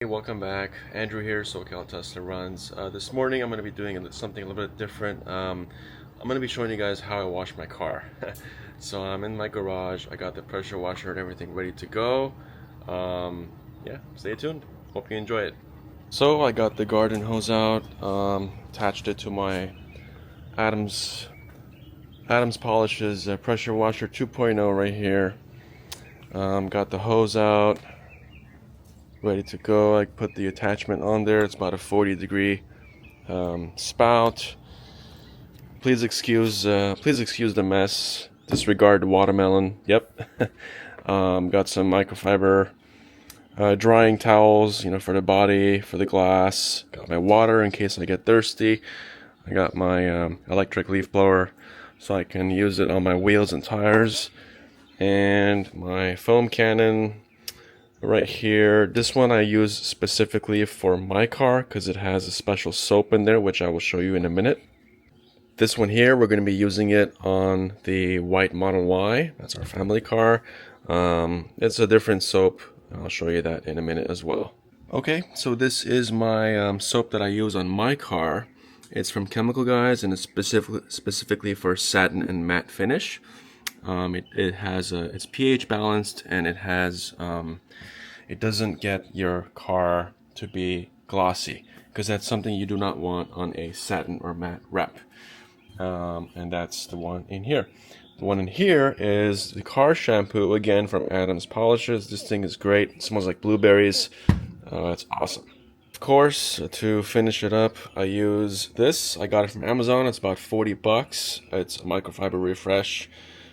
Hey, welcome back. Andrew here, SoCal Tesla Runs. This morning I'm going to be doing something a little bit different. I'm going to be showing you guys how I wash my car. So I'm in my garage. I got the pressure washer and everything ready to go. Yeah, stay tuned. Hope you enjoy it. So I got the garden hose out, attached it to my Adams Polishes pressure washer 2.0 right here. Got the hose out, ready to go. I put the attachment on there. It's about a 40-degree spout. Please excuse the mess. Disregard the watermelon. Yep. Got some microfiber drying towels, for the body, for the glass. Got my water in case I get thirsty. I got my electric leaf blower so I can use it on my wheels and tires. And my foam cannon right here. This one I use specifically for my car because it has a special soap in there, which I will show you in a minute. This one here, we're going to be using it on the white Model Y. That's our family car. It's a different soap. I'll show you that in a minute as well. Okay, so this is my soap that I use on my car. It's from Chemical Guys, and it's specifically for satin and matte finish. It has it's pH balanced, and it has it doesn't get your car to be glossy, because that's something you do not want on a satin or matte wrap. And that's the one in here. The one in here is the car shampoo, again from Adams Polishes. This thing is great. It smells like blueberries. It's awesome. Of course, to finish it up, I use this. I got it from Amazon. It's about 40 bucks. It's a microfiber refresh.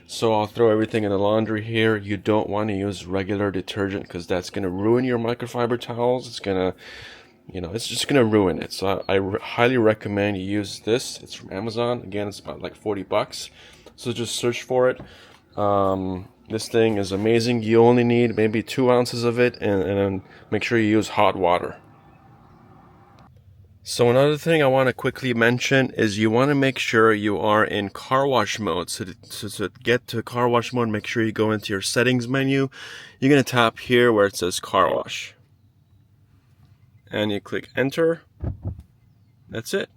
So I'll throw everything in the laundry here. You don't want to use regular detergent because that's going to ruin your microfiber towels. It's going to, it's just going to ruin it. So I highly recommend you use this. It's from Amazon. Again, it's about like 40 bucks. So just search for it. This thing is amazing. You only need maybe 2 ounces of it, and make sure you use hot water. So another thing I want to quickly mention is you want to make sure you are in car wash mode. So to get to car wash mode, make sure you go into your settings menu. You're going to tap here where it says car wash. And you click enter. That's it.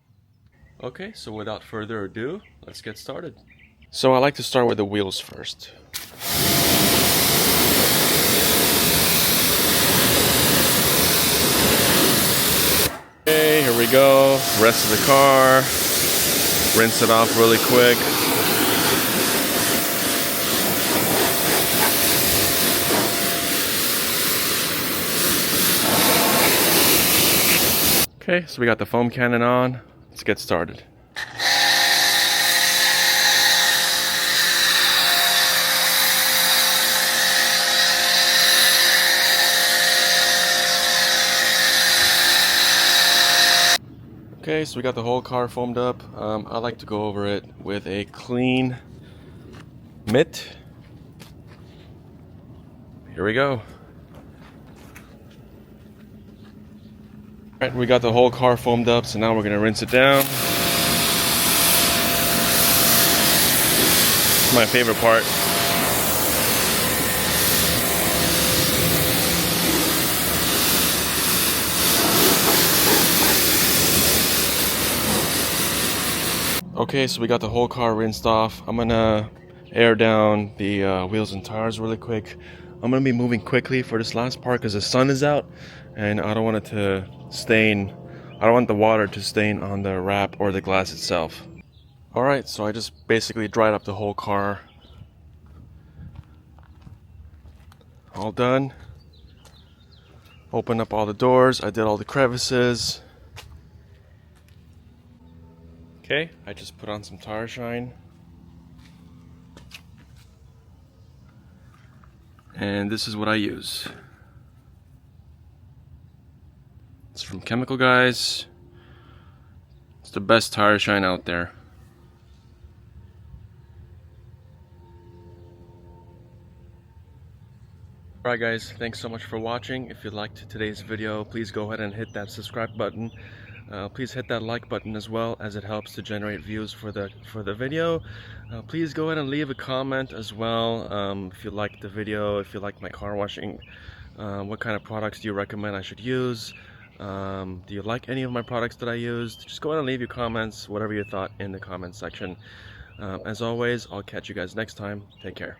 Okay, so without further ado, let's get started. So I like to start with the wheels first. Okay, here we go. Rest of the car. Rinse it off really quick. Okay, so we got the foam cannon on. Let's get started. Okay, so we got the whole car foamed up. I like to go over it with a clean mitt. Here we go. Alright, we got the whole car foamed up, so now we're going to rinse it down. My favorite part. Okay, so we got the whole car rinsed off. I'm gonna air down the wheels and tires really quick. I'm gonna be moving quickly for this last part because the sun is out, and I don't want it to stain. I don't want the water to stain on the wrap or the glass itself. Alright, so I just basically dried up the whole car. All done. Opened up all the doors. I did all the crevices. Okay, I just put on some tire shine. And this is what I use. It's from Chemical Guys. It's the best tire shine out there. Alright guys, thanks so much for watching. If you liked today's video, please go ahead and hit that subscribe button. Please hit that like button as well, as it helps to generate views for the video. Please go ahead and leave a comment as well if you liked the video, if you like my car washing What kind of products do you recommend I should use? Do you like any of my products that I used? Just go ahead and leave your comments, whatever you thought, in the comment section. As always, I'll catch you guys next time. Take care.